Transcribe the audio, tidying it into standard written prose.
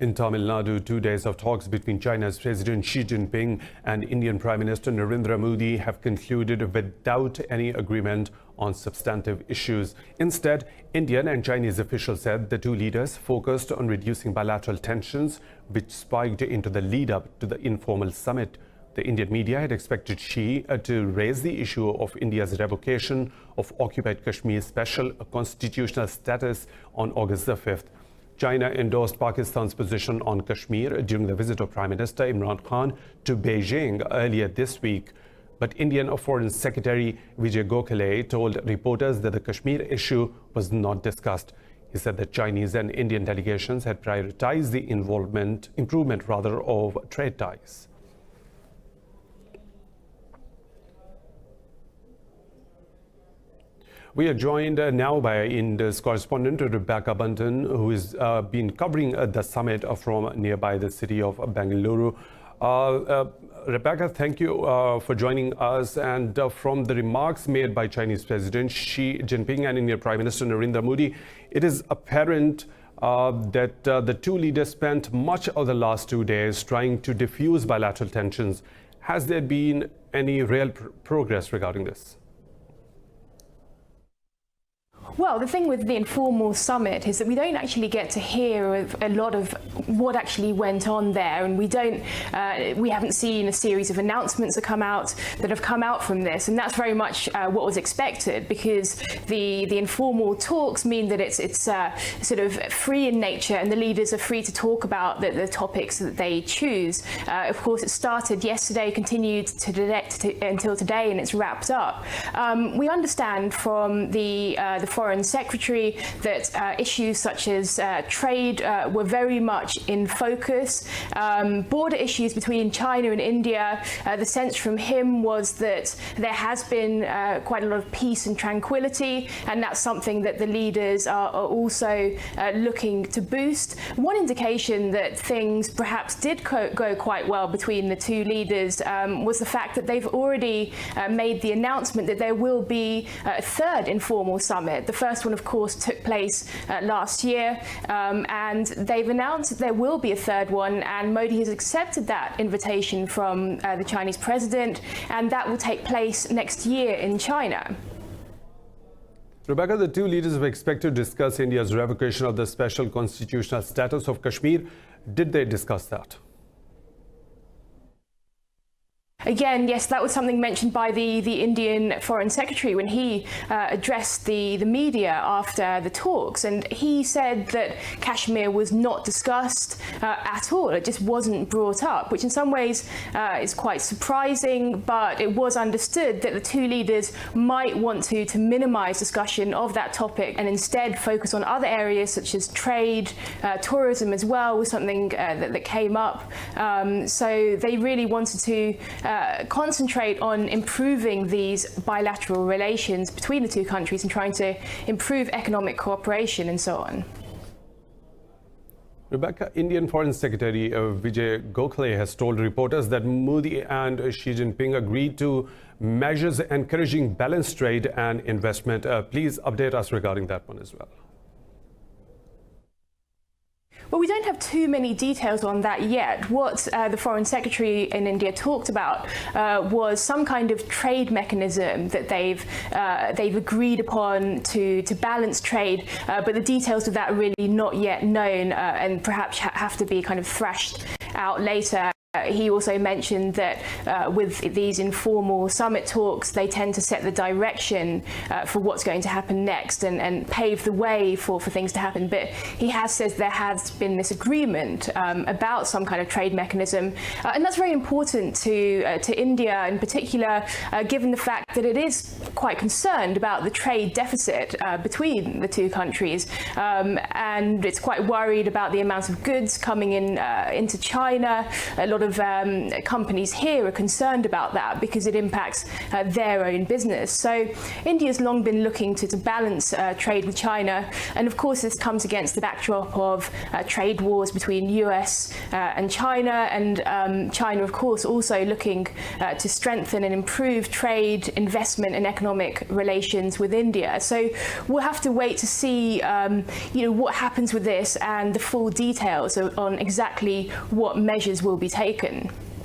In Tamil Nadu, 2 days of talks between China's President Xi Jinping and Indian Prime Minister Narendra Modi have concluded without any agreement on substantive issues. Instead, Indian and Chinese officials said the two leaders focused on reducing bilateral tensions, which spiked into the lead-up to the informal summit. The Indian media had expected Xi to raise the issue of India's revocation of occupied Kashmir special constitutional status on August the 5th. China endorsed Pakistan's position on Kashmir during the visit of Prime Minister Imran Khan to Beijing earlier this week. But Indian Foreign Secretary Vijay Gokhale told reporters that the Kashmir issue was not discussed. He said that Chinese and Indian delegations had prioritized the improvement of trade ties. We are joined now by Indus correspondent Rebecca Bunton, who has been covering the summit from nearby the city of Bengaluru. Rebecca, thank you for joining us. And from the remarks made by Chinese President Xi Jinping and Indian Prime Minister Narendra Modi, it is apparent that the two leaders spent much of the last 2 days trying to diffuse bilateral tensions. Has there been any real progress regarding this? Well, the thing with the informal summit is that we don't actually get to hear of a lot of what actually went on there, and we haven't seen a series of announcements that have come out from this, and that's very much what was expected, because the informal talks mean that it's sort of free in nature, and the leaders are free to talk about the topics that they choose. Of course, it started yesterday, continued until today, and it's wrapped up. We understand from the Foreign Secretary that issues such as trade were very much in focus. Border issues between China and India, the sense from him was that there has been quite a lot of peace and tranquility, and that's something that the leaders are also looking to boost. One indication that things perhaps did go quite well between the two leaders was the fact that they've already made the announcement that there will be a third informal summit. The first one, of course, took place last year, and they've announced that there will be a third one, and Modi has accepted that invitation from the Chinese president, and that will take place next year in China. Rebecca, the two leaders were expected to discuss India's revocation of the special constitutional status of Kashmir. Did they discuss that? Again, yes, that was something mentioned by the Indian Foreign Secretary when he addressed the media after the talks, and he said that Kashmir was not discussed at all. It just wasn't brought up, which in some ways is quite surprising, but it was understood that the two leaders might want to minimize discussion of that topic and instead focus on other areas such as trade, tourism as well was something that came up. So they really wanted to concentrate on improving these bilateral relations between the two countries and trying to improve economic cooperation and so on. Rebecca, Indian Foreign Secretary Vijay Gokhale has told reporters that Modi and Xi Jinping agreed to measures encouraging balanced trade and investment. Please update us regarding that one as well. Well, we don't have too many details on that yet. What the Foreign Secretary in India talked about was some kind of trade mechanism that they've agreed upon to balance trade, but the details of that are really not yet known and perhaps have to be kind of thrashed out later. He also mentioned that with these informal summit talks, they tend to set the direction for what's going to happen next and pave the way for things to happen. But he has said there has been this agreement about some kind of trade mechanism, and that's very important to India in particular, given the fact that it is quite concerned about the trade deficit between the two countries, and it's quite worried about the amount of goods coming in into China. A lot lot of companies here are concerned about that because it impacts their own business. So India's long been looking to balance trade with China, and of course this comes against the backdrop of trade wars between US and China, and China of course also looking to strengthen and improve trade, investment and economic relations with India. So we'll have to wait to see what happens with this and the full details on exactly what measures will be taken.